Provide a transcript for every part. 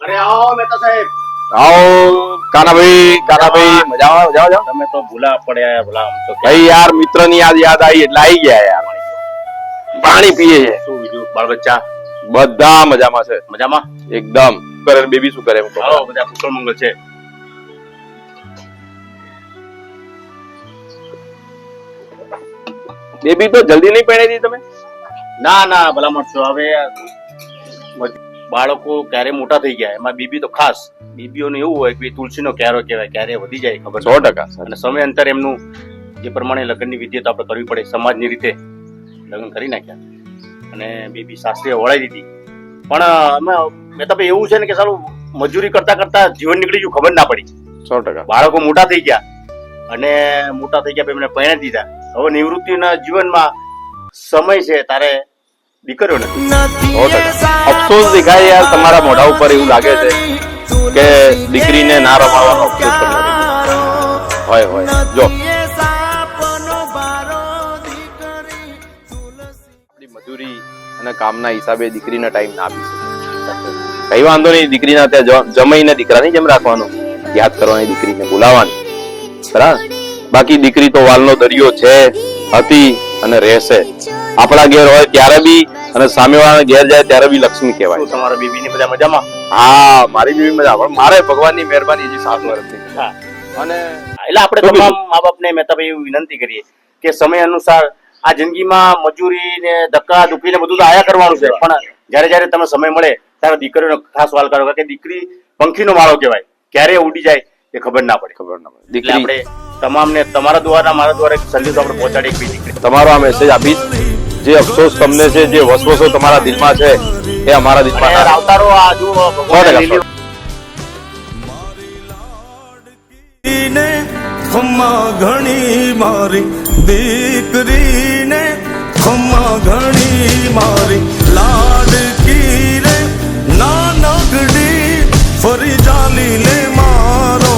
અરે આવો મહેતા સાહેબ. આવો કાનાભાઈ મજામાં. તમે તો ભૂલા પડ્યા ભલા આમ તો ભાઈ યાર મિત્રની યાદ આવી એટલે આવી ગયા યાર. પાણી પીએ છે. શું બીજું બાળ બચ્ચા બધા મજામાં છે. મજામાં એકદમ. કરે બેબી શું કરે એમ કહો. આવો બધા કુશળ મંગળ છે. બેબી તો જલ્દી નહીં પરણી દી તમે? ના ના ભલા માણસો હવે બાળકો ક્યારે મોટા થઈ ગયા એમાં બીબી તો ખાસ બીબીઓને એવું હોય કે તુલસીનો ક્યારો કહેવાય ક્યારે વધી જાય ખબર 100%. અને સમય અંતર એમનું જે પ્રમાણે લગ્નની વિધિ તો આપણે કરવી પડે સમાજની રીતે લગ્ન કરી નાખ્યા અને બીબી શાસ્ત્રીય વળાઈ દીધી પણ અમે મેં તો એવું છે ને કે સારું મજૂરી કરતા કરતા જીવન નીકળી ગયું ખબર ના પડી 100%. બાળકો મોટા થઈ ગયા અને મોટા થઈ ગયા પછી એમને પરણી દીધા હવે નિવૃત્તિના જીવનમાં સમય છે તારે દીકરીઓ નથી 100%. અફસોસ દેખાય યાર તમારા મોઢા ઉપર એવું લાગે છે કે દીકરીને ના રમાડવાનો અફસોસ તમને હોય જો આપણી મજૂરી અને કામના હિસાબે દીકરીને ટાઈમ ના આપી શકે કઈ વાંધો નહીં દીકરીના ત્યાં જમાઈને દીકરાની જેમ રાખવાનું યાદ કરવાની દીકરીને બોલાવવાની બરાબર બાકી દીકરી તો વાલનો દરિયો છે હતી અને રહેશે આપણા ઘેર હોય ત્યારે બી અને સામેવાળાના ઘેર જાય ત્યારે બી લક્ષ્મી કહેવાય. તમારા બીબી ને બધા મજામાં? હા મારી બીબી મજામાં મારે ભગવાનની મહેરબાની હજી 7 વર્ષની અને એટલે આપણે તમામ મા બાપને મહેતાભાઈ વિનંતી કરીએ કે સમય અનુસાર આ જિંદગીમાં મજૂરી ને ધક્કા દુખી ને બધું તો આયા કરવાનું છે પણ જયારે તમે સમય મળે ત્યારે દીકરીનો ખાસ વાલ કરો કે દીકરી પંખીનો માળો કહેવાય ક્યારે ઉડી જાય એ ખબર ના પડે દીકરી આપણે તમામને તમારા દ્વારા મારા દ્વારા એક સંદેશો આપણે પહોંચાડીએ કે દીકરી તમારો આ મેસેજ આપીશ જે અફસોસ તમને છે જે વસવસો તમારા દિલમાં છે એ અમારા દિલમાં આવતારો આ જો ભગવાન ખમ્મા ઘણી મારી દીકરીને ખમ્મા ઘણી મારી લાડકી રે નાનકડી ફરી ચાલી લે મારો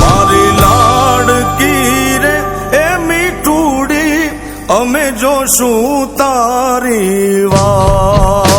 મારી લાડકી રે એ મીઠુડી અમે જોશું તારી વાત